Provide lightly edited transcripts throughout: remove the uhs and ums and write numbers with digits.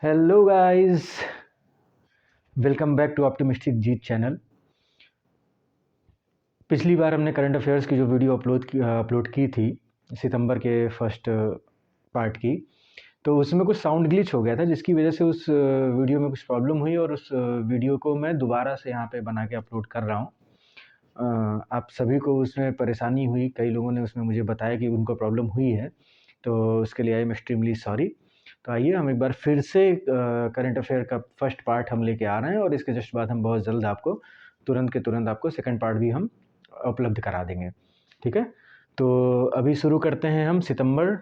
Hello guys, welcome back to optimistic Jeet channel. पिछली बार हमने करंट अफेयर्स की जो वीडियो अपलोड की थी सितंबर के फर्स्ट पार्ट की, तो उसमें कुछ साउंड ग्लिच हो गया था, जिसकी वजह से उस वीडियो में कुछ प्रॉब्लम हुई और उस वीडियो को मैं दोबारा से यहाँ पे बना के अपलोड कर रहा हूँ। आप सभी को उसमें परेशानी हुई, कई लोगों ने उसमें मुझे बताया कि उनको प्रॉब्लम हुई है, तो उसके लिए आई एम एक्सट्रीमली सॉरी। तो आइए हम एक बार फिर से करंट अफेयर का फर्स्ट पार्ट हम लेके आ रहे हैं और इसके जस्ट बाद हम बहुत जल्द आपको तुरंत के तुरंत आपको सेकंड पार्ट भी हम उपलब्ध करा देंगे। ठीक है, तो अभी शुरू करते हैं हम सितंबर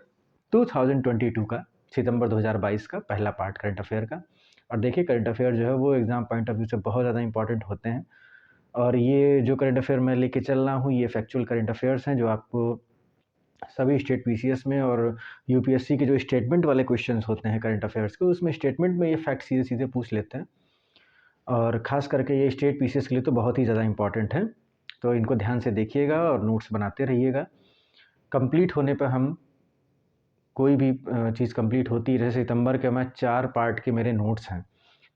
2022 का, सितंबर 2022 का पहला पार्ट करंट अफेयर का। और देखिए, करंट अफेयर जो है वो एग्ज़ाम पॉइंट ऑफ व्यू से बहुत ज़्यादा इंपॉर्टेंट होते हैं और ये जो करंट अफेयर मैं लेके चल रहा हूँ ये फैक्चुअल करंट अफेयर्स हैं, जो आपको सभी स्टेट पीसीएस में और यूपीएससी के जो स्टेटमेंट वाले क्वेश्चंस होते हैं करंट अफेयर्स के, उसमें स्टेटमेंट में ये फैक्ट सीधे सीधे पूछ लेते हैं और ख़ास करके ये स्टेट पीसीएस के लिए तो बहुत ही ज़्यादा इंपॉर्टेंट है। तो इनको ध्यान से देखिएगा और नोट्स बनाते रहिएगा। कंप्लीट होने पर हम कोई भी चीज़ कंप्लीट होती रहे, सितंबर के मैं 4 पार्ट के मेरे नोट्स हैं,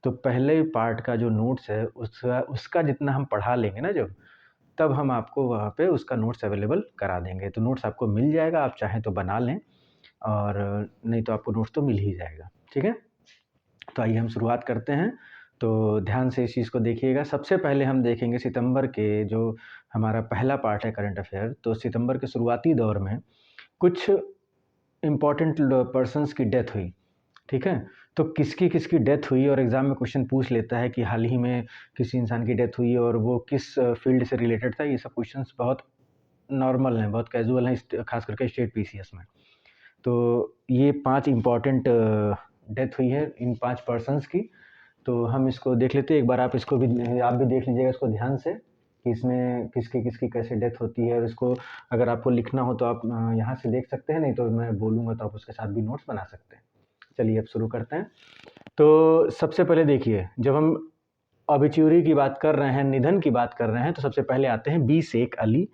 तो पहले पार्ट का जो नोट्स है उसका जितना हम पढ़ा लेंगे ना जब, तब हम आपको वहाँ पे उसका नोट्स अवेलेबल करा देंगे। तो नोट्स आपको मिल जाएगा, आप चाहें तो बना लें और नहीं तो आपको नोट्स तो मिल ही जाएगा। ठीक है, तो आइए हम शुरुआत करते हैं। तो ध्यान से इस चीज़ को देखिएगा। सबसे पहले हम देखेंगे सितंबर के जो हमारा पहला पार्ट है करंट अफेयर। तो सितंबर के शुरुआती दौर में कुछ इम्पॉर्टेंट पर्सन्स की डेथ हुई। ठीक है, तो किसकी किसकी डेथ हुई और एग्ज़ाम में क्वेश्चन पूछ लेता है कि हाल ही में किसी इंसान की डेथ हुई और वो किस फील्ड से रिलेटेड था। ये सब क्वेश्चंस बहुत नॉर्मल हैं, बहुत कैजुअल हैं, खास करके स्टेट पीसीएस में। तो ये 5 इम्पॉर्टेंट डेथ हुई है इन 5 पर्सन्स की। तो हम इसको देख लेते हैं एक बार। आप इसको भी, आप भी देख लीजिएगा इसको ध्यान से कि इसमें किसकी किसकी कैसे डेथ होती है। और इसको अगर आपको लिखना हो तो आप यहाँ से देख सकते हैं, नहीं तो मैं बोलूँगा तो आप उसके साथ भी नोट्स बना सकते हैं। चलिए अब शुरू करते हैं। तो सबसे पहले देखिए, जब हम ऑबिच्यूरी की बात कर रहे हैं, निधन की बात कर रहे हैं, तो सबसे पहले आते हैं बी शेख अली,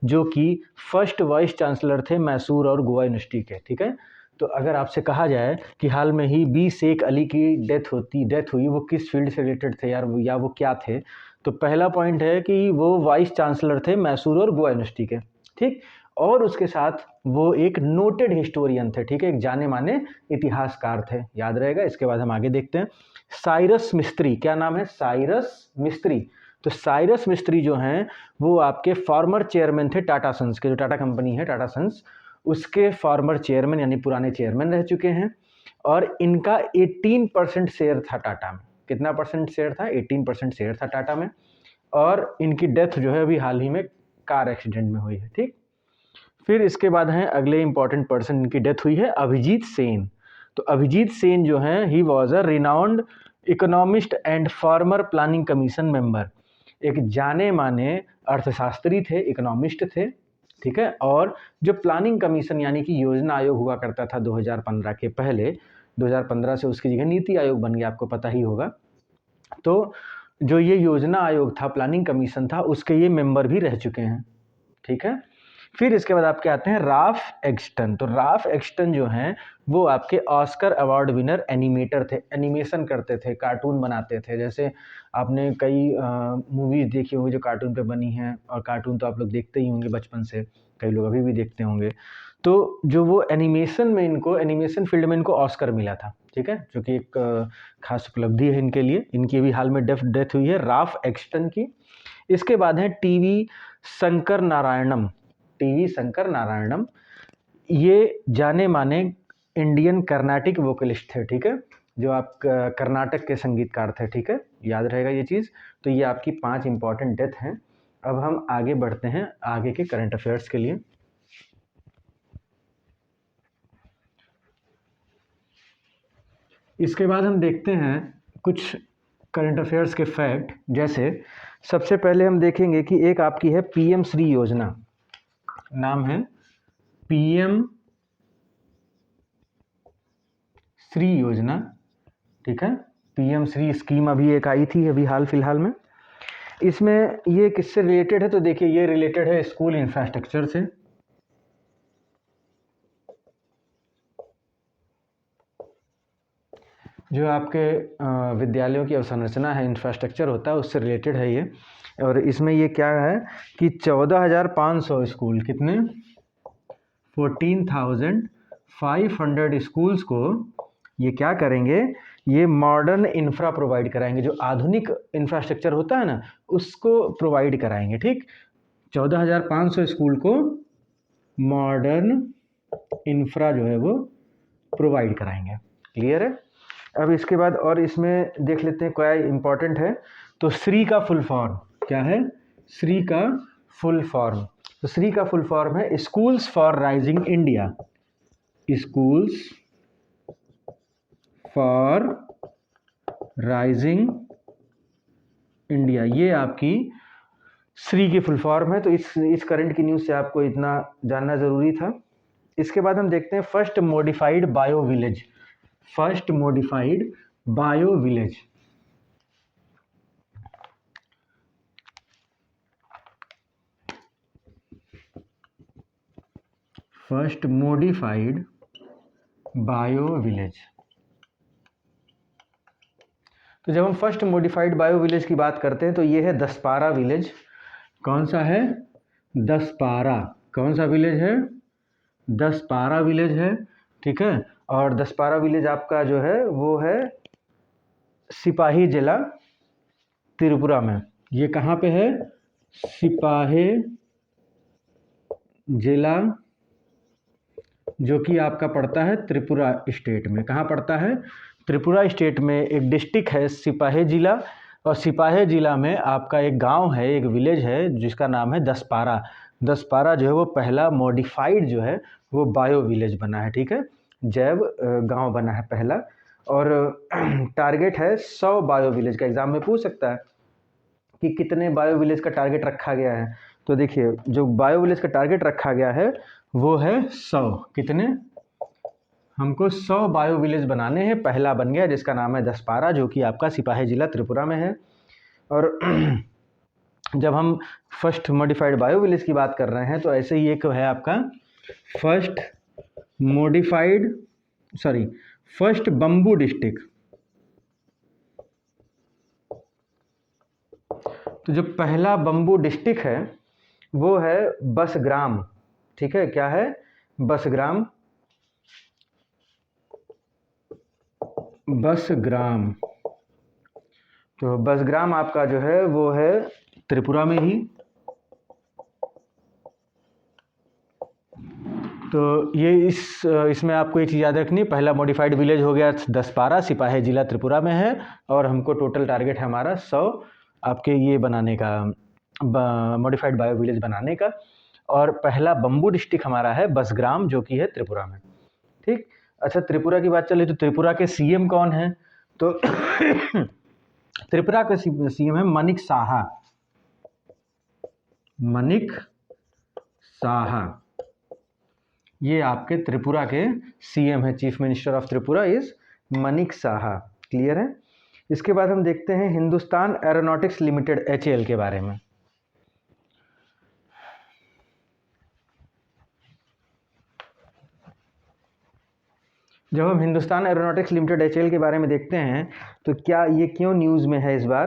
जो कि फर्स्ट वाइस चांसलर थे मैसूर और गोवा यूनिवर्सिटी के। ठीक है, तो अगर आपसे कहा जाए कि हाल में ही बी शेख अली की डेथ हुई, वो किस फील्ड से रिलेटेड थे यार, या वो क्या थे, तो पहला पॉइंट है कि वो वाइस चांसलर थे मैसूर और गोवा यूनिवर्सिटी के। ठीक, और उसके साथ वो एक नोटेड हिस्टोरियन थे। ठीक है, एक जाने माने इतिहासकार थे, याद रहेगा। इसके बाद हम आगे देखते हैं। साइरस मिस्त्री, क्या नाम है? साइरस मिस्त्री। तो साइरस मिस्त्री जो हैं वो आपके फॉर्मर चेयरमैन थे टाटा सन्स के, जो टाटा कंपनी है टाटा सन्स, उसके फॉर्मर चेयरमैन यानी पुराने चेयरमैन रह चुके हैं। और इनका 18% शेयर था टाटा में। कितना परसेंट शेयर था? 18% शेयर था टाटा में। और इनकी डेथ जो है अभी हाल ही में कार एक्सीडेंट में हुई है। ठीक, फिर इसके बाद हैं अगले इंपॉर्टेंट पर्सन, इनकी डेथ हुई है अभिजीत सेन। तो अभिजीत सेन जो हैं, he was a renowned economist and farmer planning commission member. एक जाने माने अर्थशास्त्री थे, इकोनॉमिस्ट थे। ठीक है, और जो प्लानिंग कमीशन यानी कि योजना आयोग हुआ करता था 2015 के पहले, 2015 से उसकी जगह नीति आयोग बन गया, आपको पता ही होगा। तो जो ये योजना आयोग था, प्लानिंग कमीशन था, उसके ये मेंबर भी रह चुके हैं। ठीक है, फिर इसके बाद आपके आते हैं राफ एक्सटन। तो राफ एक्सटन जो हैं वो आपके ऑस्कर अवार्ड विनर एनिमेटर थे, एनिमेशन करते थे, कार्टून बनाते थे। जैसे आपने कई मूवीज़ देखी होंगी जो कार्टून पे बनी हैं, और कार्टून तो आप लोग देखते ही होंगे बचपन से, कई लोग अभी भी देखते होंगे। तो जो वो एनिमेशन में इनको, एनिमेशन फील्ड में इनको ऑस्कर मिला था। ठीक है, जो कि एक खास उपलब्धि है इनके लिए। इनकी भी हाल में डेथ हुई है राफ एक्सटन की। इसके बाद है टीवी शंकर नारायणम। टीवी शंकर नारायणम ये जाने माने इंडियन कर्नाटिक वोकलिस्ट थे। ठीक है, जो आप कर्नाटक के संगीतकार थे। ठीक है, याद रहेगा ये चीज़। तो ये आपकी 5 इंपॉर्टेंट डेथ हैं। अब हम आगे बढ़ते हैं आगे के करंट अफेयर्स के लिए। इसके बाद हम देखते हैं कुछ करंट अफेयर्स के फैक्ट। जैसे सबसे पहले हम देखेंगे कि एक आपकी है पीएम श्री योजना, नाम है पीएम श्री योजना। ठीक है, पीएम श्री स्कीम अभी एक आई थी अभी हाल फिलहाल में। इसमें ये किससे रिलेटेड है? तो देखिए, ये रिलेटेड है स्कूल इंफ्रास्ट्रक्चर से। जो आपके विद्यालयों की अवसंरचना है, इंफ्रास्ट्रक्चर होता है, उससे रिलेटेड है ये। और इसमें ये क्या है कि 14,500 स्कूल, कितने 14,500 स्कूल्स को ये क्या करेंगे, ये मॉडर्न इंफ्रा प्रोवाइड कराएंगे, जो आधुनिक इंफ्रास्ट्रक्चर होता है ना उसको प्रोवाइड कराएंगे। ठीक, 14,500 स्कूल को मॉडर्न इंफ्रा जो है वो प्रोवाइड कराएंगे। क्लियर है? अब इसके बाद और इसमें देख लेते हैं क्या इंपॉर्टेंट है। तो श्री का फुल फॉर्म क्या है? श्री का फुल फॉर्म, तो श्री का फुल फॉर्म है schools for rising India. Schools for rising India, ये आपकी श्री की फुल फॉर्म है। तो इस करंट की न्यूज़ से आपको इतना जानना ज़रूरी था। इसके बाद हम देखते हैं first modified bio village. First modified bio village, first modified bio village. तो जब हम फर्स्ट मॉडिफाइड बायो विलेज की बात करते हैं तो ये है दसपारा विलेज। कौन सा है? दसपारा। कौन सा विलेज है? दसपारा विलेज है। ठीक है, और दसपारा विलेज आपका जो है वो है सिपाही जिला त्रिपुरा में। ये कहाँ पे है? सिपाही जिला, जो कि आपका पड़ता है त्रिपुरा स्टेट में। कहाँ पड़ता है? त्रिपुरा स्टेट में एक डिस्ट्रिक्ट है सिपाही जिला, और सिपाही जिला में आपका एक गांव है, एक विलेज है जिसका नाम है दसपारा। दसपारा जो है वो पहला मॉडिफाइड जो है वो बायो विलेज बना है। ठीक है, जैव गांव बना है पहला, और टारगेट है 100 बायो विलेज का। एग्जाम में पूछ सकता है कि कितने बायो विलेज का टारगेट रखा गया है। तो देखिए, जो बायो विलेज का टारगेट रखा गया है वो है 100। कितने? हमको 100 बायो विलेज बनाने हैं। पहला बन गया जिसका नाम है दसपारा, जो कि आपका सिपाही जिला त्रिपुरा में है। और जब हम फर्स्ट मॉडिफाइड बायो विलेज की बात कर रहे हैं तो ऐसे ही एक है आपका फर्स्ट बम्बू डिस्ट्रिक्ट। तो जो पहला बम्बू डिस्ट्रिक्ट है वो है बसग्राम। ठीक है, क्या है? बसग्राम। बसग्राम, तो बसग्राम आपका जो है वो है त्रिपुरा में ही। तो ये इसमें आपको एक चीज़ याद रखनी, पहला मॉडिफाइड विलेज हो गया दसपारा, सिपाही जिला त्रिपुरा में है, और हमको टोटल टारगेट है हमारा 100 आपके ये बनाने का, मॉडिफाइड बायो विलेज बनाने का। और पहला बम्बू डिस्ट्रिक्ट हमारा है बसग्राम, जो कि है त्रिपुरा में। ठीक, अच्छा, त्रिपुरा की बात चले तो त्रिपुरा के सीएम कौन है? तो त्रिपुरा के सीएम है मनिक साहा। मनिक साहा, ये आपके त्रिपुरा के सीएम है। Chief minister of Tripura is Manik Saha. Clear है? इसके बाद हम देखते हैं हिंदुस्तान एरोनॉटिक्स लिमिटेड HAL के बारे में। जब हम हिंदुस्तान एरोनॉटिक्स लिमिटेड HAL के बारे में देखते हैं तो क्या ये क्यों न्यूज़ में है इस बार?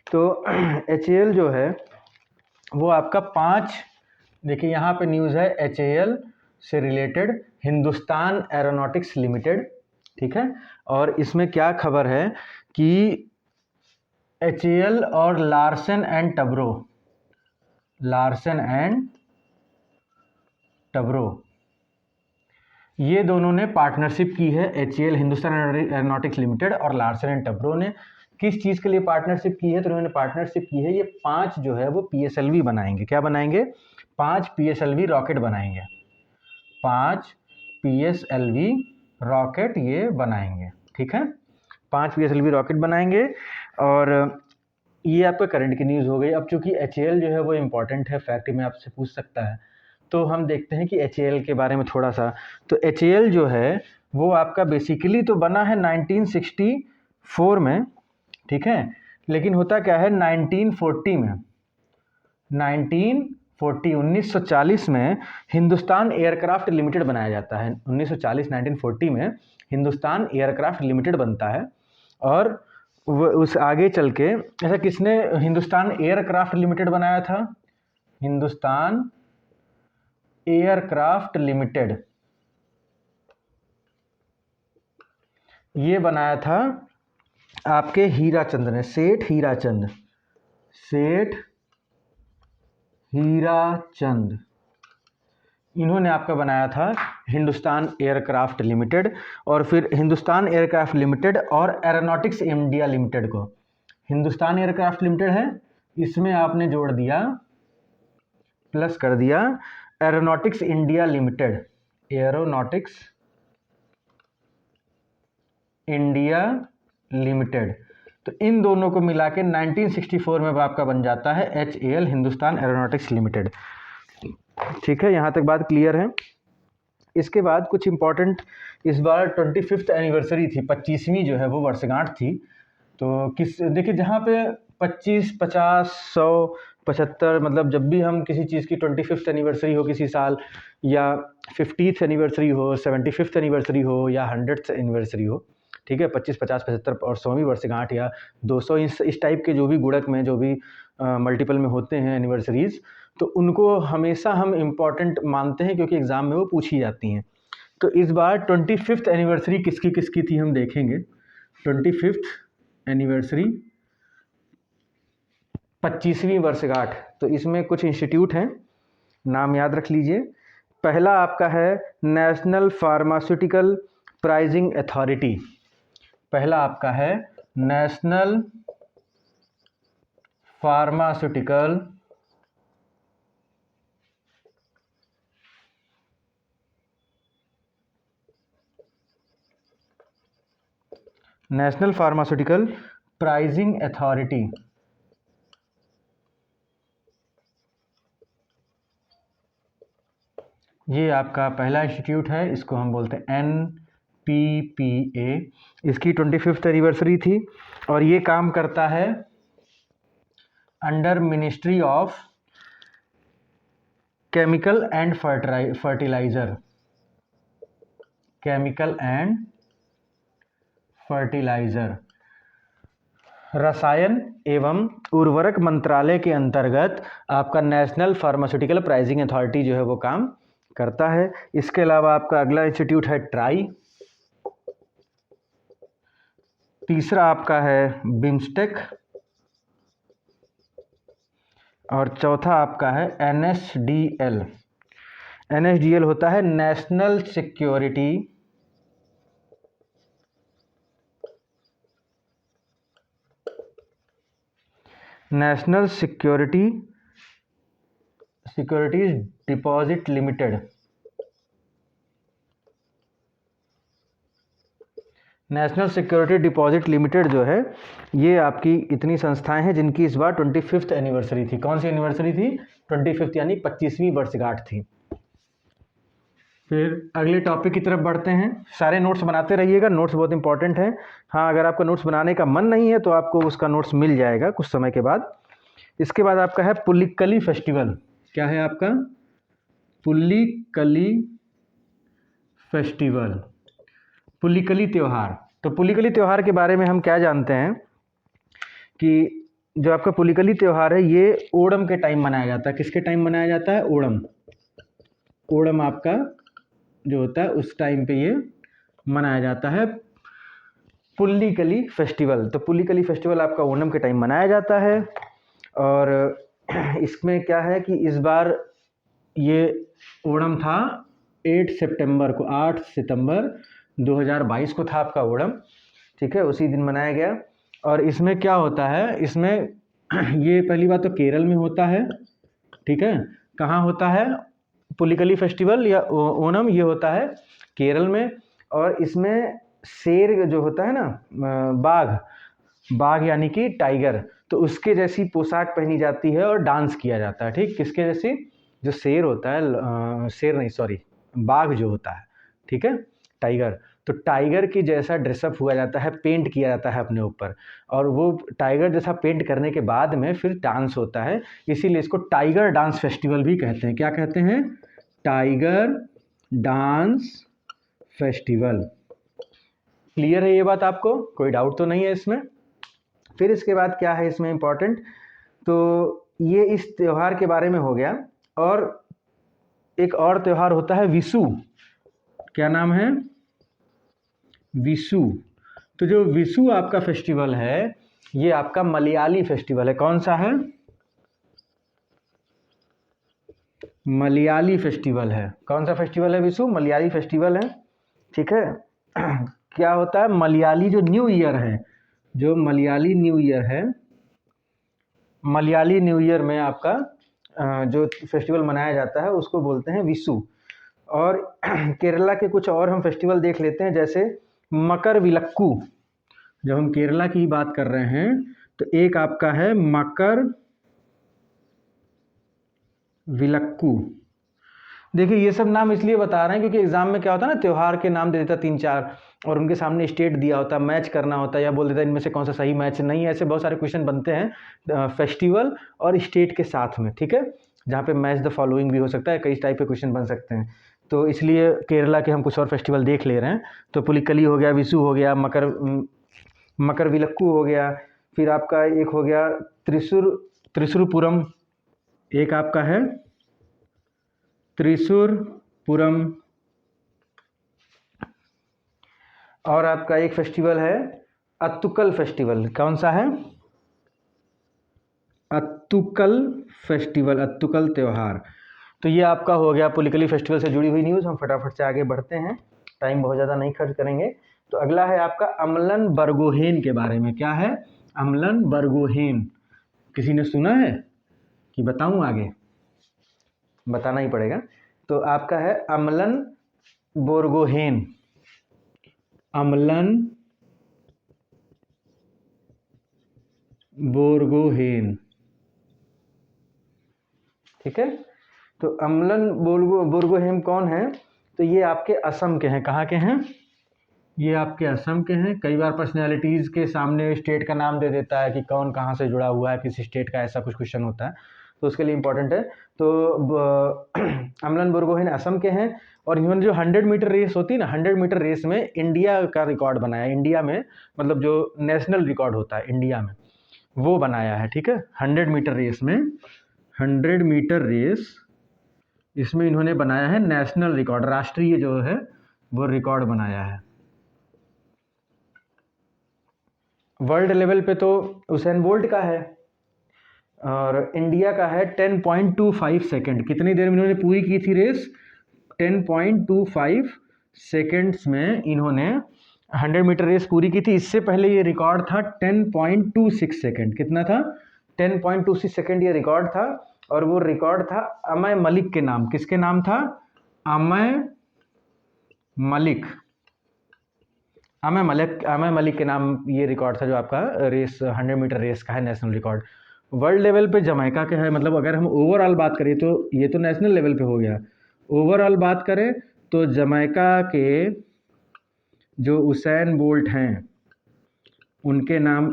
तो HAL जो है वो आपका 5, देखिए यहाँ पे न्यूज़ है HAL से रिलेटेड हिंदुस्तान एरोनॉटिक्स लिमिटेड। ठीक है, और इसमें क्या खबर है कि HAL और लार्सन एंड टब्रो ये दोनों ने पार्टनरशिप की है। HAL हिंदुस्तान एरोनॉटिक्स लिमिटेड और लार्सन एंड टब्रो ने किस चीज़ के लिए पार्टनरशिप की है? तो उन्होंने पार्टनरशिप की है, ये 5 जो है वो PSLV बनाएंगे। क्या बनाएंगे? 5 PSLV रॉकेट बनाएंगे। 5 PSLV रॉकेट ये बनाएंगे। ठीक है, 5 PSLV रॉकेट बनाएंगे। और ये आपका करंट की न्यूज़ हो गई। अब चूंकि HAL जो है वो इम्पॉर्टेंट है, फैक्ट में आपसे पूछ सकता है, तो हम देखते हैं कि HAL के बारे में थोड़ा सा। तो HAL जो है वो आपका बेसिकली तो बना है 1964 में। ठीक है, लेकिन होता क्या है 1940 में, 1940 में हिंदुस्तान एयरक्राफ्ट लिमिटेड बनाया जाता है। 1940 1940 में हिंदुस्तान एयरक्राफ्ट लिमिटेड बनता है। और उस आगे चल के ऐसा किसने हिंदुस्तान एयरक्राफ्ट लिमिटेड बनाया था? हिंदुस्तान एयरक्राफ्ट लिमिटेड ये बनाया था आपके हीराचंद ने, सेठ हीराचंद इन्होंने आपका बनाया था हिंदुस्तान एयरक्राफ्ट लिमिटेड। और फिर हिंदुस्तान एयरक्राफ्ट लिमिटेड और एरोनॉटिक्स इंडिया लिमिटेड को, हिंदुस्तान एयरक्राफ्ट लिमिटेड है, इसमें आपने जोड़ दिया, प्लस कर दिया aeronautics India limited, aeronautics India limited. तो इन दोनों को मिला के 1964 में आपका बन जाता है HAL, हिंदुस्तान एरोनॉटिक्स लिमिटेड। ठीक है, यहाँ तक बात क्लियर है। इसके बाद कुछ इम्पोर्टेंट, इस बार 25th एनिवर्सरी थी, 25वीं जो है वो वर्षगांठ थी। तो देखिए जहाँ पे 25, 50, 100, 75, मतलब जब भी हम किसी चीज़ की 25th एनिवर्सरी हो किसी साल, या 50th एनिवर्सरी हो, 75th एनिवर्सरी हो, या 100th एनिवर्सरी हो, ठीक है, 25, 50, 75 और 100वीं वर्षगांठ या 200, इस टाइप के जो भी गुणक में, जो भी मल्टीपल में होते हैं एनिवर्सरीज़, तो उनको हमेशा हम इम्पॉर्टेंट मानते हैं क्योंकि एग्ज़ाम में वो पूछी जाती हैं। तो इस बार 25th एनिवर्सरी किसकी थी हम देखेंगे। 25th एनिवर्सरी, 25वीं वर्षगांठ। तो इसमें कुछ इंस्टीट्यूट हैं, नाम याद रख लीजिए। पहला आपका है नेशनल फार्मास्यूटिकल प्राइजिंग अथॉरिटी, पहला आपका है नेशनल फार्मास्यूटिकल प्राइजिंग अथॉरिटी। ये आपका पहला इंस्टीट्यूट है, इसको हम बोलते हैं NPPA। इसकी 25th एनिवर्सरी थी और ये काम करता है under ministry of chemical and fertiliser, chemical and fertiliser, रसायन एवं उर्वरक मंत्रालय के अंतर्गत आपका नेशनल फार्मास्यूटिकल प्राइजिंग अथॉरिटी जो है वो काम करता है। इसके अलावा आपका अगला इंस्टीट्यूट है ट्राई, तीसरा आपका है बिम्स्टेक, और चौथा आपका है NSDL। NSDL होता है national security securities deposit limited. National security deposit limited जो है, ये आपकी इतनी संस्थाएं हैं जिनकी इस बार 25th एनिवर्सरी थी। कौन सी एनिवर्सरी थी? 25th, यानी 25वीं वर्षगांठ थी। फिर अगले टॉपिक की तरफ बढ़ते हैं। सारे नोट्स बनाते रहिएगा, नोट्स बहुत इंपॉर्टेंट हैं। हाँ, अगर आपका नोट्स बनाने का मन नहीं है तो आपको उसका नोट्स मिल जाएगा कुछ समय के बाद। इसके बाद आपका है पुलिक्कली फेस्टिवल। क्या है आपका? पुलिक्कली फेस्टिवल, पुलिक्कली त्यौहार। तो पुलिक्कली त्यौहार के बारे में हम क्या जानते हैं कि जो आपका पुलिक्कली त्यौहार है ये ओणम के टाइम मनाया जाता है। किसके टाइम मनाया जाता है? ओणम। ओणम आपका जो होता है उस टाइम पे ये मनाया जाता है पुलिक्कली फेस्टिवल। तो पुलिक्कली फेस्टिवल आपका ओणम के टाइम मनाया जाता है। और इसमें क्या है कि इस बार ये ओणम था 8 सितंबर 2022 को था आपका ओणम, ठीक है, उसी दिन मनाया गया। और इसमें क्या होता है, इसमें ये पहली बात तो केरल में होता है, ठीक है। कहाँ होता है पुलिक्कली फेस्टिवल या ओणम? ये होता है केरल में। और इसमें शेर जो होता है ना, बाघ यानी कि टाइगर, तो उसके जैसी पोशाक पहनी जाती है और डांस किया जाता है। ठीक, किसके जैसी? जो शेर होता है, शेर नहीं सॉरी, बाघ जो होता है, ठीक है, टाइगर। तो टाइगर की जैसा ड्रेसअप हुआ जाता है, पेंट किया जाता है अपने ऊपर, और वो टाइगर जैसा पेंट करने के बाद में फिर डांस होता है। इसीलिए इसको टाइगर डांस फेस्टिवल भी कहते हैं। क्या कहते हैं? Tiger dance festival. क्लियर है ये बात आपको, कोई डाउट तो नहीं है इसमें? फिर इसके बाद क्या है इसमें इम्पॉर्टेंट, तो ये इस त्यौहार के बारे में हो गया। और एक और त्यौहार होता है विशु। क्या नाम है? विशु। तो जो विशु आपका फेस्टिवल है ये आपका मलयाली फेस्टिवल है। कौन सा है? मलयाली फेस्टिवल है। कौन सा फेस्टिवल है? विशु मलयाली फेस्टिवल है। ठीक है। क्या होता है? मलयाली जो न्यू ईयर है, जो मलयाली न्यू ईयर है, मलयाली न्यू ईयर में आपका जो फेस्टिवल मनाया जाता है उसको बोलते हैं विशु। और केरला के कुछ और हम फेस्टिवल देख लेते हैं, जैसे मकर विलक्कू। जब हम केरला की बात कर रहे हैं तो एक आपका है मकर विलक्कू। देखिए ये सब नाम इसलिए बता रहे हैं क्योंकि एग्जाम में क्या होता है ना, त्यौहार के नाम दे देता 3-4 और उनके सामने स्टेट दिया होता है, मैच करना होता है, या बोल देता है इनमें से कौन सा सही मैच नहीं है। ऐसे बहुत सारे क्वेश्चन बनते हैं फेस्टिवल और स्टेट के साथ में, ठीक है, जहाँ पे मैच द फॉलोइंग भी हो सकता है, कई टाइप के क्वेश्चन बन सकते हैं। तो इसलिए केरला के हम कुछ और फेस्टिवल देख ले रहे हैं। तो पुलिकली हो गया, विशु हो गया, मकर विलक्कू हो गया, फिर आपका एक हो गया त्रिशूरपुरम, एक आपका है त्रिशूरपुरम, और आपका एक फेस्टिवल है अत्तुकल फेस्टिवल। कौन सा है? अत्तुकल फेस्टिवल, अत्तुकल त्यौहार। तो ये आपका हो गया पुलिकली फेस्टिवल से जुड़ी हुई न्यूज़। हम फटाफट से आगे बढ़ते हैं, टाइम बहुत ज़्यादा नहीं खर्च करेंगे। तो अगला है आपका अम्लन बरगोहेन के बारे में। क्या है? अम्लन बरगोहेन। किसी ने सुना है कि बताऊं आगे? बताना ही पड़ेगा। तो आपका है अम्लन बोरगोहेन, अम्लन बोरगोहेन, ठीक है। तो अम्लन बोरगोहेन कौन है? तो ये आपके असम के हैं। कहाँ के हैं? ये आपके असम के हैं। कई बार पर्सनैलिटीज़ के सामने स्टेट का नाम दे देता है कि कौन कहाँ से जुड़ा हुआ है, किसी स्टेट का, ऐसा कुछ क्वेश्चन होता है, तो उसके लिए इम्पोर्टेंट है। तो अम्लन बोरगोहेन असम के हैं। और इन्होंने जो 100 मीटर रेस होती है ना, 100 मीटर रेस में इंडिया का रिकॉर्ड बनाया। इंडिया में मतलब जो नेशनल रिकॉर्ड होता है इंडिया में, वो बनाया है, ठीक है। 100 मीटर रेस में, 100 मीटर रेस इसमें इन्होंने बनाया है नेशनल रिकॉर्ड, राष्ट्रीय जो है वो रिकॉर्ड बनाया है। वर्ल्ड लेवल पे तो उसेन बोल्ट का है, और इंडिया का है 10.25 सेकेंड। कितनी देर में इन्होंने पूरी की थी रेस? 10.25 सेकेंड्स में इन्होंने 100 मीटर रेस पूरी की थी। इससे पहले ये रिकॉर्ड था 10.26 सेकेंड। कितना था? 10.26 सेकेंड ये रिकॉर्ड था। और वो रिकॉर्ड था अमय मलिक के नाम। किसके नाम था? अमय मलिक। अमय मलिक के नाम ये रिकॉर्ड था, जो आपका रेस 100 मीटर रेस का है, नेशनल रिकॉर्ड। वर्ल्ड लेवल पे जमैका का है। मतलब अगर हम ओवरऑल बात करें तो ये तो नेशनल लेवल पे हो गया। ओवरऑल बात करें तो जमैका के जो उसेन बोल्ट हैं उनके नाम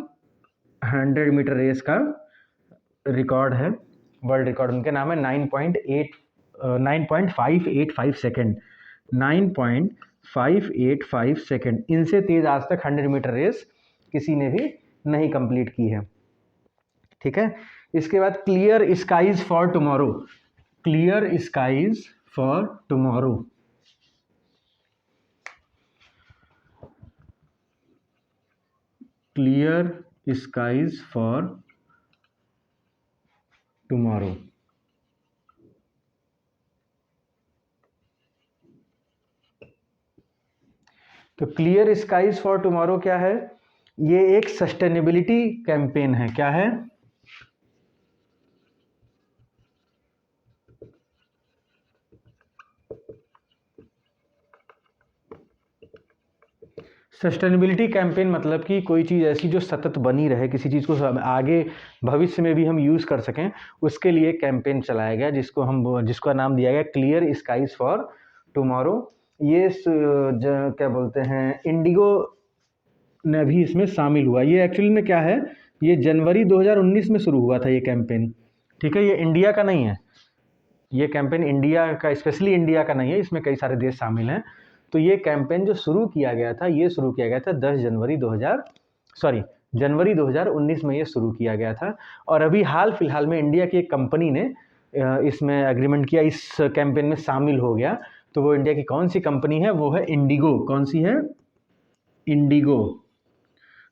100 मीटर रेस का रिकॉर्ड है, वर्ल्ड रिकॉर्ड उनके नाम है 9.585 सेकेंड, 9.585 सेकेंड। इनसे तेज आज तक 100 मीटर रेस किसी ने भी नहीं कंप्लीट की है, ठीक है। इसके बाद clear skies for tomorrow, clear skies for tomorrow. Clear skies for tomorrow. तो क्लियर स्काईज फॉर टुमारो क्या है? ये एक सस्टेनेबिलिटी कैंपेन है। क्या है? सस्टेनेबिलिटी कैंपेन मतलब कि कोई चीज़ ऐसी जो सतत बनी रहे, किसी चीज़ को आगे भविष्य में भी हम यूज़ कर सकें, उसके लिए कैंपेन चलाया गया जिसका नाम दिया गया क्लियर स्काईज फॉर टुमारो। ये क्या बोलते हैं, इंडिगो ने भी इसमें शामिल हुआ। ये एक्चुअली में क्या है, ये जनवरी 2019 में शुरू हुआ था ये कैंपेन, ठीक है। ये इंडिया का नहीं है, ये कैंपेन इंडिया का, स्पेशली इंडिया का नहीं है, इसमें कई सारे देश शामिल हैं। तो ये कैंपेन जो शुरू किया गया था, ये शुरू किया गया था 10 जनवरी 2019 में ये शुरू किया गया था। और अभी हाल फिलहाल में इंडिया की एक कंपनी ने इसमें एग्रीमेंट किया, इस कैंपेन में शामिल हो गया। तो वो इंडिया की कौन सी कंपनी है? वो है इंडिगो। कौन सी है? इंडिगो।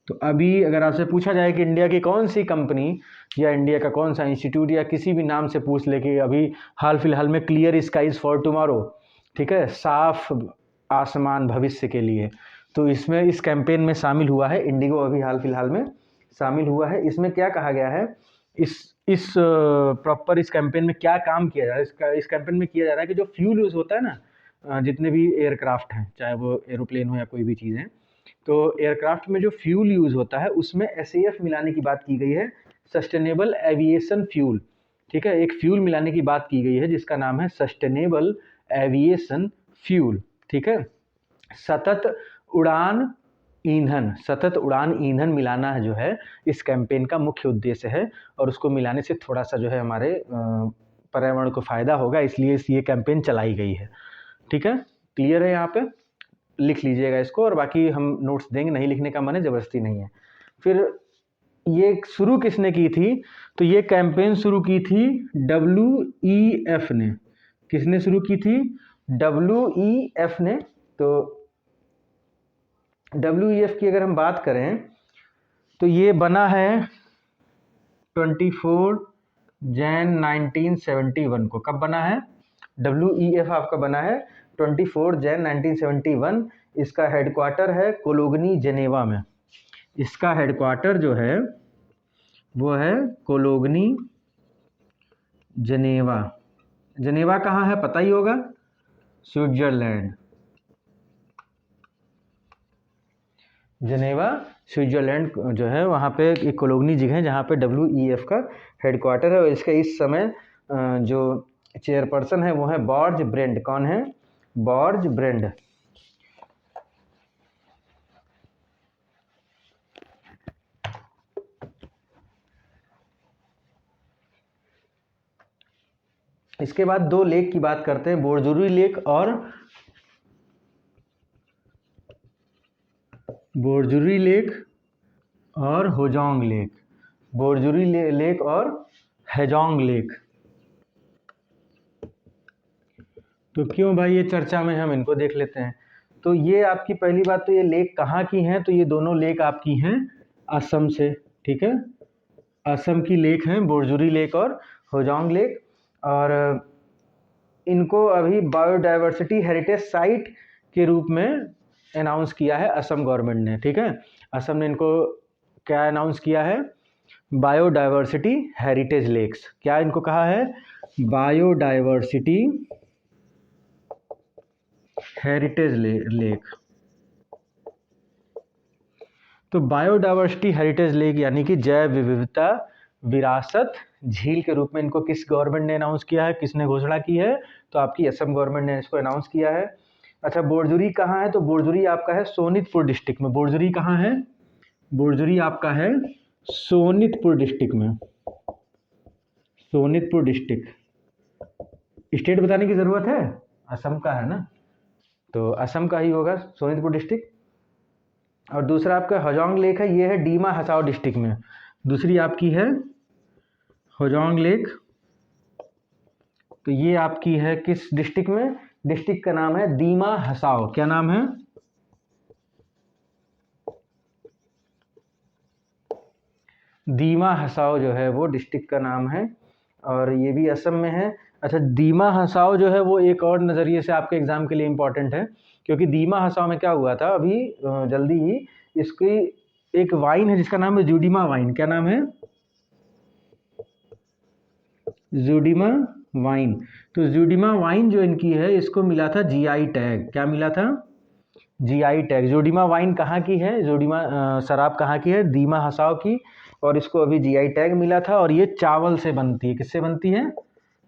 तो अभी अगर आपसे पूछा जाए कि इंडिया की कौन सी कंपनी या इंडिया का कौन सा इंस्टीट्यूट या किसी भी नाम से पूछ ले कि अभी हाल फिलहाल में क्लियर स्काइज फॉर टुमारो, ठीक है, साफ आसमान भविष्य के लिए, तो इसमें इस कैंपेन में शामिल हुआ है इंडिगो। अभी हाल फिलहाल में शामिल हुआ है। इसमें क्या कहा गया है, इस प्रॉपर इस कैंपेन में क्या काम किया जा रहा है? इस कैंपेन में किया जा रहा है कि जो फ्यूल यूज़ होता है ना, जितने भी एयरक्राफ्ट हैं, चाहे वो एरोप्लेन हो या कोई भी चीज़ है, तो एयरक्राफ्ट में जो फ्यूल यूज़ होता है उसमें SAF मिलाने की बात की गई है, सस्टेनेबल एविएशन फ्यूल। ठीक है, एक फ्यूल मिलाने की बात की गई है जिसका नाम है सस्टेनेबल एविएशन फ्यूल। ठीक है, सतत उड़ान ईंधन मिलाना जो है इस कैंपेन का मुख्य उद्देश्य है, और उसको मिलाने से थोड़ा सा जो है हमारे पर्यावरण को फ़ायदा होगा, इसलिए ये कैंपेन चलाई गई है। ठीक है, क्लियर है? यहाँ पे लिख लीजिएगा इसको, और बाकी हम नोट्स देंगे, नहीं लिखने का मन है, ज़बरदस्ती नहीं है। फिर ये शुरू किसने की थी? तो ये कैंपेन शुरू की थी WEF ने। किसने शुरू की थी? WEF ने। तो WEF की अगर हम बात करें तो ये बना है 24 जैन 1971 को। कब बना है? WEF आपका बना है 24 जैन 1971। इसका हेडक्वार्टर है कोलोगनी जेनेवा में। इसका हेडक्वार्टर जो है वो है कोलोगनी जेनेवा। जेनेवा कहाँ है? पता ही होगा, स्विट्जरलैंड। जेनेवा स्विट्जरलैंड जो है, वहाँ पे एक कोलोगनी जगह है जहाँ पे WEF का हेडक्वार्टर है। और इसका इस समय जो चेयरपर्सन है वो है बॉर्ज ब्रेंड। कौन है? बॉर्ज ब्रेंड। इसके बाद दो लेक की बात करते हैं, बोरजुरी लेक और होजोंग लेक। बोरजुरी लेक और हेजोंग लेक। तो क्यों भाई ये चर्चा में, हम इनको देख लेते हैं। तो ये आपकी पहली बात, तो ये लेक कहाँ की हैं? तो ये दोनों लेक आपकी हैं असम से। ठीक है, असम की लेक हैं, बोरजुरी लेक और होजोंग लेक। और इनको अभी बायोडाइवर्सिटी हेरिटेज साइट के रूप में अनाउंस किया है असम गवर्नमेंट ने। ठीक है, असम ने इनको क्या अनाउंस किया है? Biodiversity heritage lakes. क्या इनको कहा है? Biodiversity heritage lake. तो बायोडाइवर्सिटी हेरिटेज लेक यानी कि जैव विविधता विरासत झील के रूप में इनको किस गवर्नमेंट ने अनाउंस किया है? किसने घोषणा की है? तो आपकी असम गवर्नमेंट ने इसको अनाउंस किया है। अच्छा, बोरजुरी कहाँ है? तो बोरजुरी आपका है सोनितपुर डिस्ट्रिक्ट में। बोरजुरी कहाँ है? बोरजुरी आपका है सोनितपुर डिस्ट्रिक्ट में। सोनितपुर डिस्ट्रिक्ट। स्टेट बताने की ज़रूरत है? असम का है ना, तो असम का ही होगा सोनितपुर डिस्ट्रिक्ट। और दूसरा आपका होजोंग लेक है, ये है डीमा हसाओ डिस्ट्रिक्ट में। दूसरी आपकी है होजोंग लेक, तो ये आपकी है किस डिस्ट्रिक्ट में? डिस्ट्रिक्ट का नाम है दीमा हसाओ। क्या नाम है? दीमा हसाओ जो है वो डिस्ट्रिक्ट का नाम है, और ये भी असम में है। अच्छा, दीमा हसाओ जो है वो एक और नज़रिए से आपके एग्ज़ाम के लिए इम्पॉर्टेंट है, क्योंकि दीमा हसाओ में क्या हुआ था अभी जल्दी ही, इसकी एक वाइन है जिसका नाम है जूडिमा वाइन। क्या नाम है? जूडिमा वाइन। तो जूडिमा वाइन जो इनकी है, इसको मिला था GI टैग। क्या मिला था? GI tag. जोडिमा वाइन कहाँ की है? जोडिमा शराब कहाँ की है? दीमा हसाओ की। और इसको अभी GI टैग मिला था, और ये चावल से बनती है। किससे बनती है?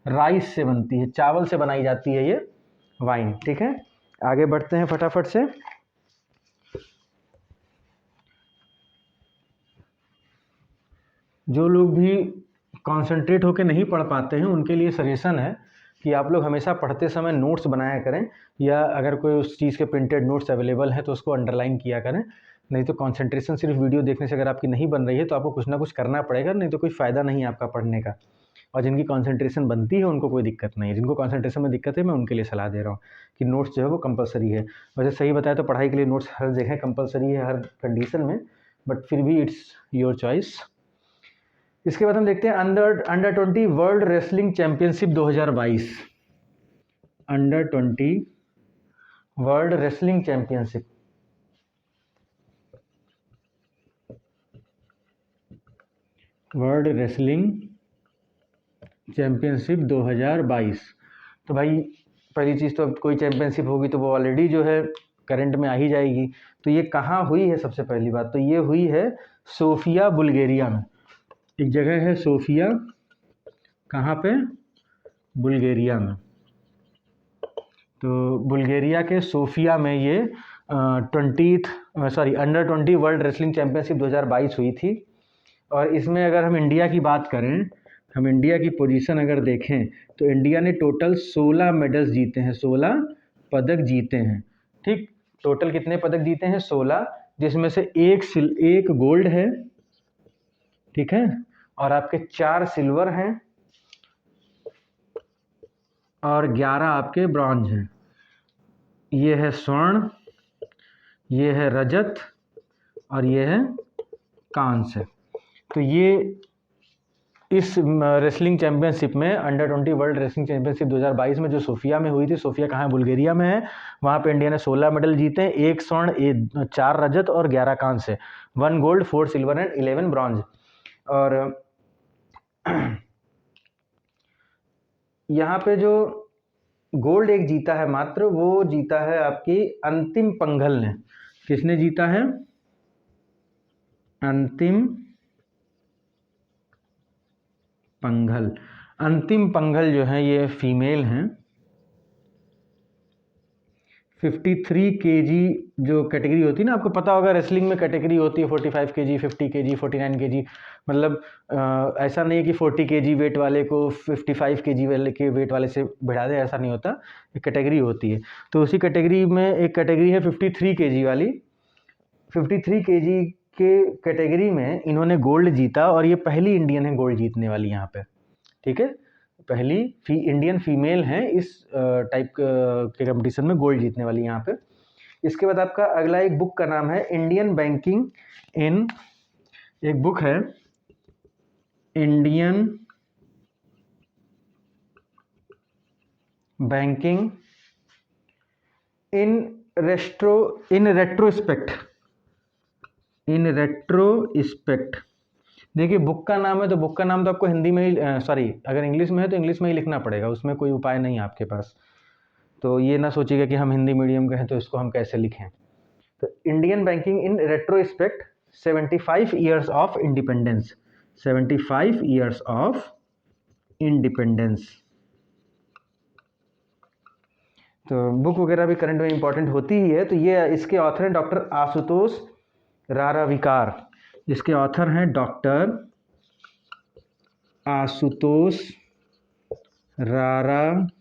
राइस से बनती है, चावल से बनाई जाती है ये वाइन। ठीक है, आगे बढ़ते हैं फटाफट से। जो लोग भी कॉन्सेंट्रेट होकर नहीं पढ़ पाते हैं उनके लिए सजेशन है कि आप लोग हमेशा पढ़ते समय नोट्स बनाया करें, या अगर कोई उस चीज़ के प्रिंटेड नोट्स अवेलेबल हैं तो उसको अंडरलाइन किया करें। नहीं तो कंसंट्रेशन सिर्फ वीडियो देखने से अगर आपकी नहीं बन रही है तो आपको कुछ ना कुछ करना पड़ेगा, नहीं तो कोई फ़ायदा नहीं है आपका पढ़ने का। और जिनकी कंसंट्रेशन बनती है उनको कोई दिक्कत नहीं है, जिनको कंसंट्रेशन में दिक्कत है मैं उनके लिए सलाह दे रहा हूँ कि नोट्स जो है वो कंपलसरी है। वैसे सही बताया तो पढ़ाई के लिए नोट्स हर जगह कंपलसरी है, हर कंडीशन में, बट फिर भी इट्स योर चॉइस। इसके बाद हम देखते हैं under 20 world wrestling championship 2022। Under 20 world wrestling championship world wrestling championship 2022। तो भाई पहली चीज़ तो अब कोई चैंपियनशिप होगी तो वो ऑलरेडी जो है करंट में आ ही जाएगी। तो ये कहाँ हुई है? सबसे पहली बात तो ये हुई है सोफिया बुल्गारिया में। एक जगह है सोफिया, कहाँ पे? बुल्गारिया में। तो बुल्गारिया के सोफिया में ये अंडर 20 वर्ल्ड रेसलिंग चैंपियनशिप 2022 हुई थी। और इसमें अगर हम इंडिया की बात करें, हम इंडिया की पोजीशन अगर देखें तो इंडिया ने टोटल 16 मेडल्स जीते हैं, 16 पदक जीते हैं। ठीक, टोटल कितने पदक जीते हैं? 16, जिसमें से एक गोल्ड है, ठीक है, और आपके 4 सिल्वर हैं और 11 आपके ब्रॉन्ज हैं। ये है स्वर्ण, ये है रजत और ये है कांस्य। तो ये इस रेसलिंग चैंपियनशिप में अंडर 20 वर्ल्ड रेसलिंग चैंपियनशिप 2022 में जो सोफिया में हुई थी, सोफिया कहाँ है? बुल्गारिया में है। वहाँ पे इंडिया ने 16 मेडल जीते हैं, 1 स्वर्ण, 4 रजत और 11 कांस्य, 1 गोल्ड, 4 सिल्वर एंड 11 ब्रॉन्ज। और यहाँ पे जो गोल्ड एक जीता है मात्र, वो जीता है आपकी अंतिम पंघल ने। किसने जीता है? अंतिम पंघल। अंतिम पंघल जो है ये फीमेल हैं। 53 केजी जो कैटेगरी होती है ना, आपको पता होगा रेसलिंग में कैटेगरी होती है 45 केजी, 50 केजी, 49 केजी। मतलब ऐसा नहीं है कि 40 केजी वेट वाले को 55 केजी वाले के वेट वाले से बढ़ा दे, ऐसा नहीं होता। एक कैटेगरी होती है। तो उसी कैटेगरी में एक कैटेगरी है 53 केजी वाली। 53 केजी के कैटेगरी में इन्होंने गोल्ड जीता और ये पहली इंडियन है गोल्ड जीतने वाली यहाँ पे। ठीक है, पहली इंडियन फीमेल हैं इस टाइप के कंपटीशन में गोल्ड जीतने वाली यहाँ पे। इसके बाद आपका अगला एक बुक का नाम है इंडियन बैंकिंग इन, एक बुक है इंडियन बैंकिंग इन रेट्रोस्पेक्ट। देखिए बुक का नाम है तो बुक का नाम तो आपको हिंदी में ही अगर इंग्लिश में है तो इंग्लिश में ही लिखना पड़ेगा, उसमें कोई उपाय नहीं है आपके पास। तो ये ना सोचिएगा कि हम हिंदी मीडियम के हैं तो इसको हम कैसे लिखें। तो Indian banking in retrospect 75 years of independence, 75 years of independence. तो बुक वगैरह भी करंट में इंपॉर्टेंट होती ही है। तो ये इसके ऑथर हैं डॉक्टर आशुतोष राराविकार। इसके ऑथर हैं डॉक्टर आशुतोष राराविकार।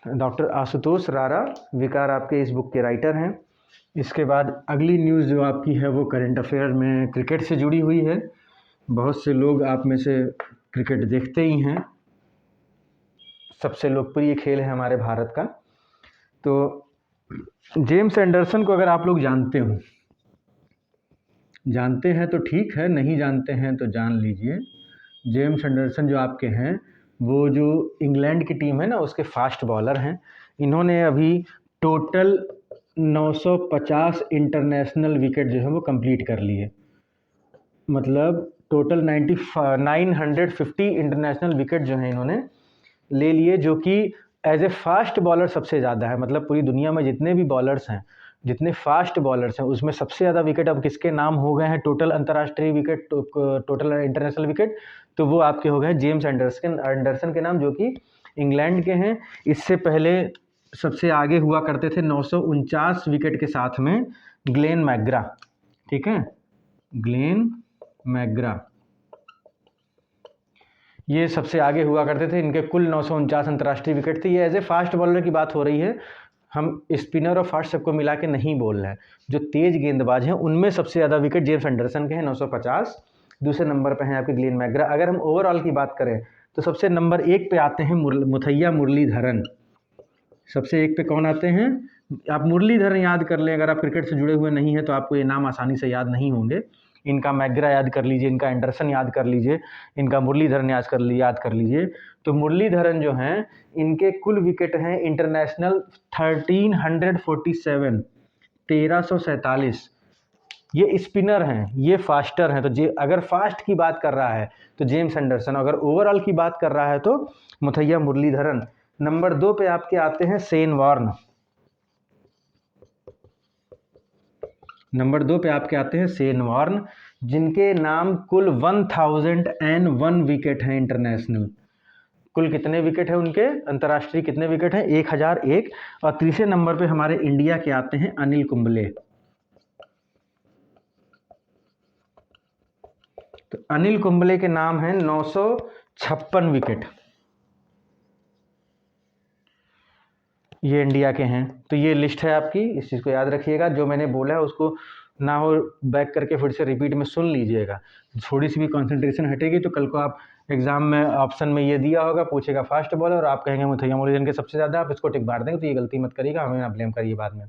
डॉक्टर आशुतोष राराविकार आपके इस बुक के राइटर हैं। इसके बाद अगली न्यूज़ जो आपकी है वो करंट अफेयर में क्रिकेट से जुड़ी हुई है। बहुत से लोग आप में से क्रिकेट देखते ही हैं, सबसे लोकप्रिय खेल है हमारे भारत का। तो जेम्स एंडरसन को अगर आप लोग जानते हैं तो ठीक है, नहीं जानते हैं तो जान लीजिए। जेम्स एंडरसन जो आपके हैं वो जो इंग्लैंड की टीम है ना उसके फास्ट बॉलर हैं। इन्होंने अभी टोटल 950 इंटरनेशनल विकेट जो है वो कंप्लीट कर लिए। मतलब टोटल 950 इंटरनेशनल विकेट जो हैं इन्होंने ले लिए, जो कि एज ए फास्ट बॉलर सबसे ज़्यादा है। मतलब पूरी दुनिया में जितने भी बॉलर्स हैं, जितने फास्ट बॉलर्स हैं, उसमें सबसे ज़्यादा विकेट अब किसके नाम हो गए हैं टोटल अंतर्राष्ट्रीय विकेट, टोटल इंटरनेशनल विकेट, तो वो आपके हो गए जेम्स एंडरसन के नाम, जो कि इंग्लैंड के हैं। इससे पहले सबसे आगे हुआ करते थे 949 विकेट के साथ में ग्लेन मैकग्रा। ठीक है, ग्लेन मैग्रा, ये सबसे आगे हुआ करते थे। इनके कुल 949 अंतर्राष्ट्रीय विकेट थे। ये एज ए फास्ट बॉलर की बात हो रही है, हम स्पिनर और फास्ट सबको मिला के नहीं बोल रहे हैं। जो तेज गेंदबाज हैं उनमें सबसे ज़्यादा विकेट जेम्स एंडरसन के हैं 950। दूसरे नंबर पे हैं आपके ग्लेन मैग्रा। अगर हम ओवरऑल की बात करें तो सबसे नंबर 1 पे आते हैं मुथैया मुरलीधरन। सबसे 1 पे कौन आते हैं? आप मुरलीधरन याद कर लें। अगर आप क्रिकेट से जुड़े हुए नहीं हैं तो आपको ये नाम आसानी से याद नहीं होंगे। इनका मैग्रा याद कर लीजिए, इनका एंडरसन याद कर लीजिए, इनका मुरलीधरन याद कर लीजिए। तो मुरलीधरन जो हैं इनके कुल विकेट हैं इंटरनेशनल 1347, 1347। ये स्पिनर हैं, ये फास्टर हैं। तो अगर फास्ट की बात कर रहा है तो जेम्स एंडरसन, अगर ओवरऑल की बात कर रहा है तो मुथैया मुरलीधरन। नंबर 2 पे आपके आते हैं शेन वॉर्न। नंबर 2 पे आपके आते हैं शेन वॉर्न, जिनके नाम कुल 1001 विकेट हैं इंटरनेशनल। कुल कितने विकेट हैं उनके अंतर्राष्ट्रीय, कितने विकेट हैं? 1001। और तीसरे नंबर पे हमारे इंडिया के आते हैं अनिल कुंबले। तो अनिल कुंबले के नाम हैं 956 विकेट, ये इंडिया के हैं। तो ये लिस्ट है आपकी, इस चीज़ को याद रखिएगा। जो मैंने बोला है उसको ना हो बैक करके फिर से रिपीट में सुन लीजिएगा। थोड़ी सी भी कंसंट्रेशन हटेगी तो कल को आप एग्जाम में ऑप्शन में ये दिया होगा, पूछेगा फास्ट बॉलर और आप कहेंगे मुथैया मुरलीधरन के सबसे ज़्यादा, आप इसको टिक मार देंगे। तो ये गलती मत करिएगा, हमें ना ब्लेम करिए बाद में।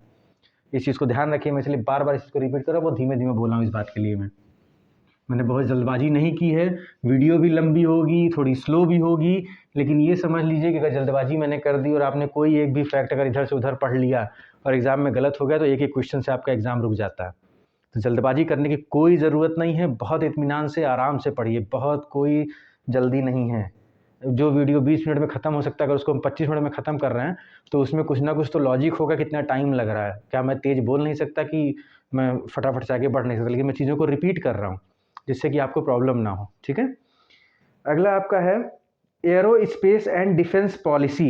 इस चीज़ को ध्यान रखिए। मैं इसलिए बार बार इसको रिपीट कर रहा हूँ, बहुत धीमे धीमे बोला हूँ इस बात के लिए। मैंने बहुत जल्दबाजी नहीं की है। वीडियो भी लंबी होगी, थोड़ी स्लो भी होगी, लेकिन ये समझ लीजिए कि अगर जल्दबाजी मैंने कर दी और आपने कोई एक भी फैक्ट अगर इधर से उधर पढ़ लिया और एग्ज़ाम में गलत हो गया तो एक एक क्वेश्चन से आपका एग्ज़ाम रुक जाता है। तो जल्दबाजी करने की कोई ज़रूरत नहीं है। बहुत इत्मीनान से आराम से पढ़िए, बहुत कोई जल्दी नहीं है। जो वीडियो 20 मिनट में ख़त्म हो सकता है, अगर उसको हम 25 मिनट में ख़त्म कर रहे हैं तो उसमें कुछ ना कुछ तो लॉजिक होगा, कितना टाइम लग रहा है। क्या मैं तेज़ बोल नहीं सकता कि मैं फटाफट से आगे बढ़ नहीं सकता, लेकिन मैं चीज़ों को रिपीट कर रहा हूँ जिससे कि आपको प्रॉब्लम ना हो। ठीक है, अगला आपका है arrow space and defence policy.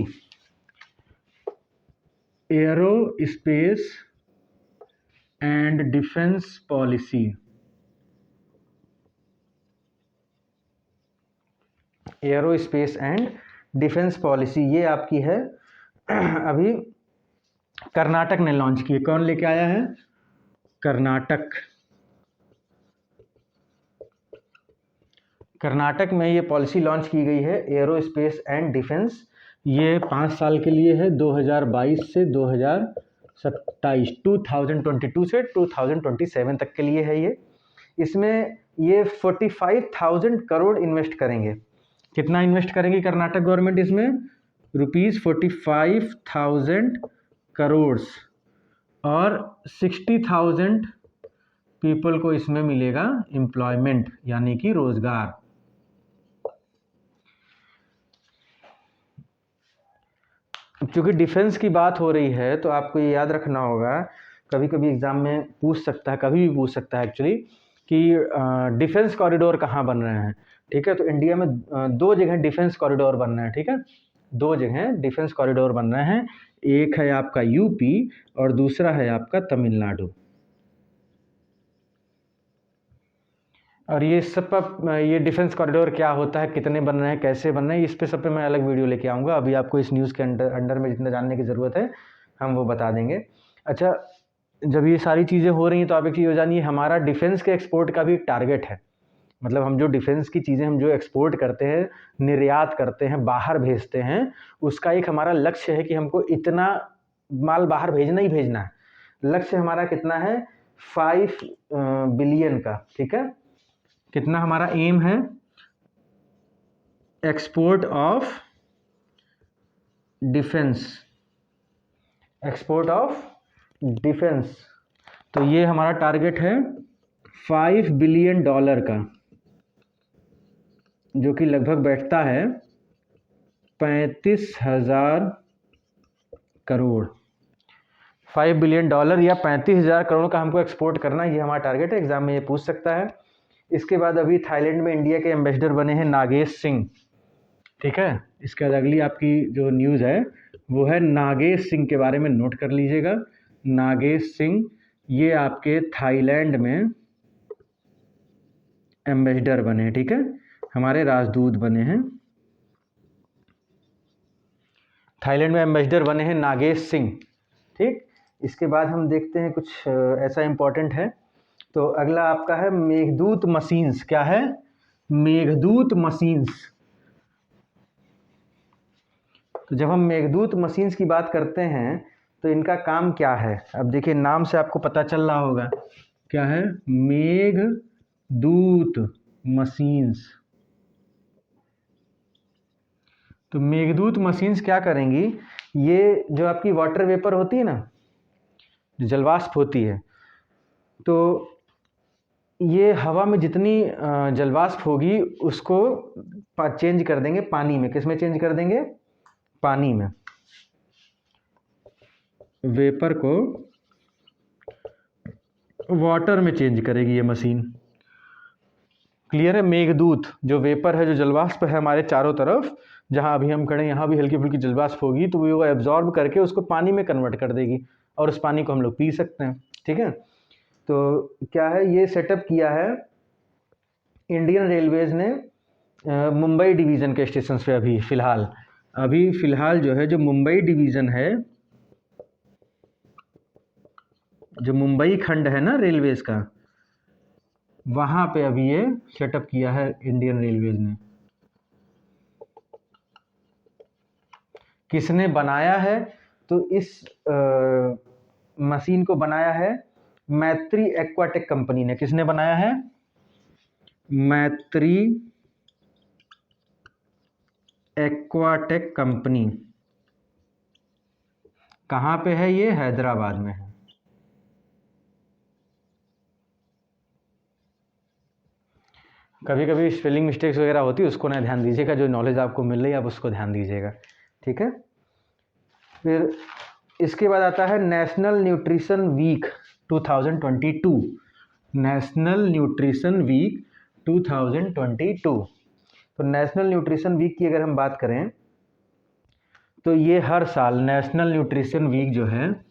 Arrow space and defence policy, arrow space and defence policy ये आपकी है अभी कर्नाटक ने लॉन्च की है। कौन लेके आया है? कर्नाटक। कर्नाटक में ये पॉलिसी लॉन्च की गई है एरो स्पेस एंड डिफेंस। ये 5 साल के लिए है, 2022 से 2027, 2022 से 2027 तक के लिए है ये। इसमें ये 45,000 करोड़ इन्वेस्ट करेंगे। कितना इन्वेस्ट करेंगी कर्नाटक गवर्नमेंट इसमें? ₹45,000 करोड़, और 60,000 पीपल को इसमें मिलेगा एम्प्लॉयमेंट, यानी कि रोजगार। क्योंकि डिफेंस की बात हो रही है तो आपको ये याद रखना होगा, कभी कभी एग्जाम में पूछ सकता है, कभी भी पूछ सकता है एक्चुअली, कि डिफेंस कॉरिडोर कहाँ बन रहे हैं। ठीक है, तो इंडिया में 2 जगह डिफेंस कॉरिडोर बन रहे हैं। ठीक है, 2 जगह डिफेंस कॉरिडोर बन रहे हैं। एक है आपका यूपी और दूसरा है आपका तमिलनाडु। और ये सब पर ये डिफेंस कॉरिडोर क्या होता है, कितने बन रहे हैं, कैसे बन रहे हैं, इस पे सब पे मैं अलग वीडियो लेके आऊँगा। अभी आपको इस न्यूज़ के अंडर में जितना जानने की ज़रूरत है हम वो बता देंगे। अच्छा, जब ये सारी चीज़ें हो रही हैं तो आप एक चीज़ हो जानिए, हमारा डिफेंस के एक्सपोर्ट का भी एक टारगेट है। मतलब हम जो डिफेंस की चीज़ें हम जो एक्सपोर्ट करते हैं, निर्यात करते हैं, बाहर भेजते हैं, उसका एक हमारा लक्ष्य है कि हमको इतना माल बाहर भेजना ही भेजना है। लक्ष्य हमारा कितना है? 5 बिलियन का। ठीक है, कितना हमारा एम है? Export of defence, export of defence. तो ये हमारा टारगेट है $5 बिलियन का, जो कि लगभग बैठता है 35,000 करोड़। $5 बिलियन या 35,000 करोड़ का हमको एक्सपोर्ट करना, ये हमारा टारगेट है। एग्जाम में ये पूछ सकता है। इसके बाद अभी थाईलैंड में इंडिया के एम्बेसडर बने हैं नागेश सिंह। ठीक है, इसके बाद अगली आपकी जो न्यूज़ है वो है नागेश सिंह के बारे में, नोट कर लीजिएगा। नागेश सिंह ये आपके थाईलैंड में एम्बेसडर बने हैं, ठीक है, हमारे राजदूत बने हैं। थाईलैंड में एम्बेसडर बने हैं नागेश सिंह, ठीक। इसके बाद हम देखते हैं कुछ ऐसा इम्पोर्टेंट है। तो अगला आपका है मेघदूत मशीन्स। क्या है? मेघदूत मशीन्स। तो जब हम मेघदूत मशीन्स की बात करते हैं तो इनका काम क्या है? अब देखिए नाम से आपको पता चल रहा होगा क्या है, मेघदूत मशीन्स। तो मेघदूत मशीन्स क्या करेंगी, ये जो आपकी वाटर वेपर होती है ना, जो जलवाष्प होती है, तो ये हवा में जितनी जलवाष्प होगी उसको चेंज कर देंगे पानी में। किस में चेंज कर देंगे? पानी में। वेपर को वाटर में चेंज करेगी ये मशीन। क्लियर है? मेघदूत जो वेपर है, जो जलवाष्प है हमारे चारों तरफ, जहाँ अभी हम खड़े यहाँ भी हल्की फुल्की जलवाष्प होगी, तो वो एब्जॉर्ब करके उसको पानी में कन्वर्ट कर देगी और उस पानी को हम लोग पी सकते हैं, ठीक है। तो क्या है, ये सेटअप किया है इंडियन रेलवेज ने मुंबई डिवीज़न के स्टेशन पे। अभी फ़िलहाल जो है, जो मुंबई डिवीज़न है, जो मुंबई खंड है ना रेलवेज़ का, वहाँ पे अभी ये सेटअप किया है इंडियन रेलवेज ने। किसने बनाया है? तो इस मशीन को बनाया है मैत्री एक्वाटेक कंपनी ने। किसने बनाया है? मैत्री एक्वाटेक कंपनी। कहाँ पे है ये? हैदराबाद में है। कभी कभी स्पेलिंग मिस्टेक्स वगैरह होती है, उसको ना ध्यान दीजिएगा। जो नॉलेज आपको मिल रही है आप उसको ध्यान दीजिएगा, ठीक है। फिर इसके बाद आता है National Nutrition Week 2022। National Nutrition Week 2022। तो नेशनल न्यूट्रिशन वीक की अगर हम बात करें तो ये हर साल नेशनल न्यूट्रिशन वीक जो है,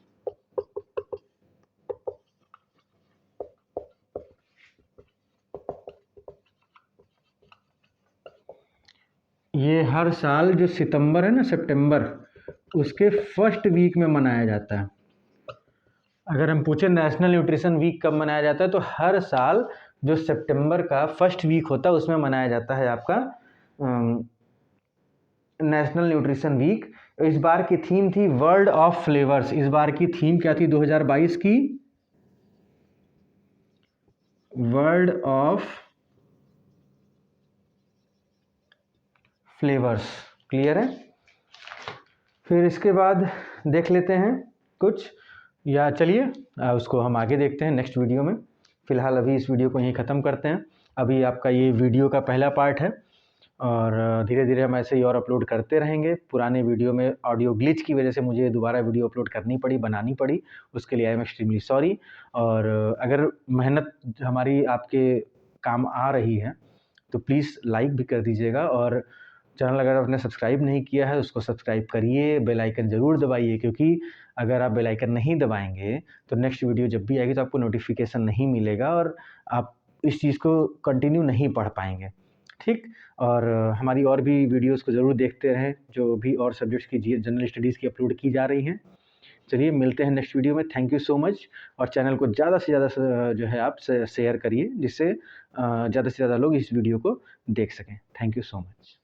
ये हर साल जो सितंबर है ना, सितंबर, उसके फर्स्ट वीक में मनाया जाता है। अगर हम पूछे नेशनल न्यूट्रिशन वीक कब मनाया जाता है, तो हर साल जो सितंबर का फर्स्ट वीक होता है उसमें मनाया जाता है आपका नेशनल न्यूट्रिशन वीक। इस बार की थीम थी वर्ल्ड ऑफ फ्लेवर्स। इस बार की थीम क्या थी 2022 की? World of flavours. क्लियर है? फिर इसके बाद देख लेते हैं कुछ, या चलिए उसको हम आगे देखते हैं नेक्स्ट वीडियो में। फ़िलहाल अभी इस वीडियो को यहीं ख़त्म करते हैं। अभी आपका ये वीडियो का पहला पार्ट है और धीरे धीरे हम ऐसे ही और अपलोड करते रहेंगे। पुराने वीडियो में ऑडियो ग्लिच की वजह से मुझे दोबारा वीडियो अपलोड करनी पड़ी, बनानी पड़ी, उसके लिए आई एम एक्सट्रीमली सॉरी। और अगर मेहनत हमारी आपके काम आ रही है तो प्लीज़ लाइक भी कर दीजिएगा, और चैनल अगर आपने सब्सक्राइब नहीं किया है उसको सब्सक्राइब करिए, बेल आइकन ज़रूर दबाइए, क्योंकि अगर आप बेल आइकन नहीं दबाएंगे तो नेक्स्ट वीडियो जब भी आएगी तो आपको नोटिफिकेशन नहीं मिलेगा और आप इस चीज़ को कंटिन्यू नहीं पढ़ पाएंगे, ठीक। और हमारी और भी वीडियोस को ज़रूर देखते रहें, जो भी और सब्जेक्ट्स की जनरल स्टडीज़ की अपलोड की जा रही हैं। चलिए मिलते हैं नेक्स्ट वीडियो में। Thank you so much. और चैनल को ज़्यादा से ज़्यादा जो है आप शेयर करिए, जिससे ज़्यादा से ज़्यादा लोग इस वीडियो को देख सकें। Thank you so much.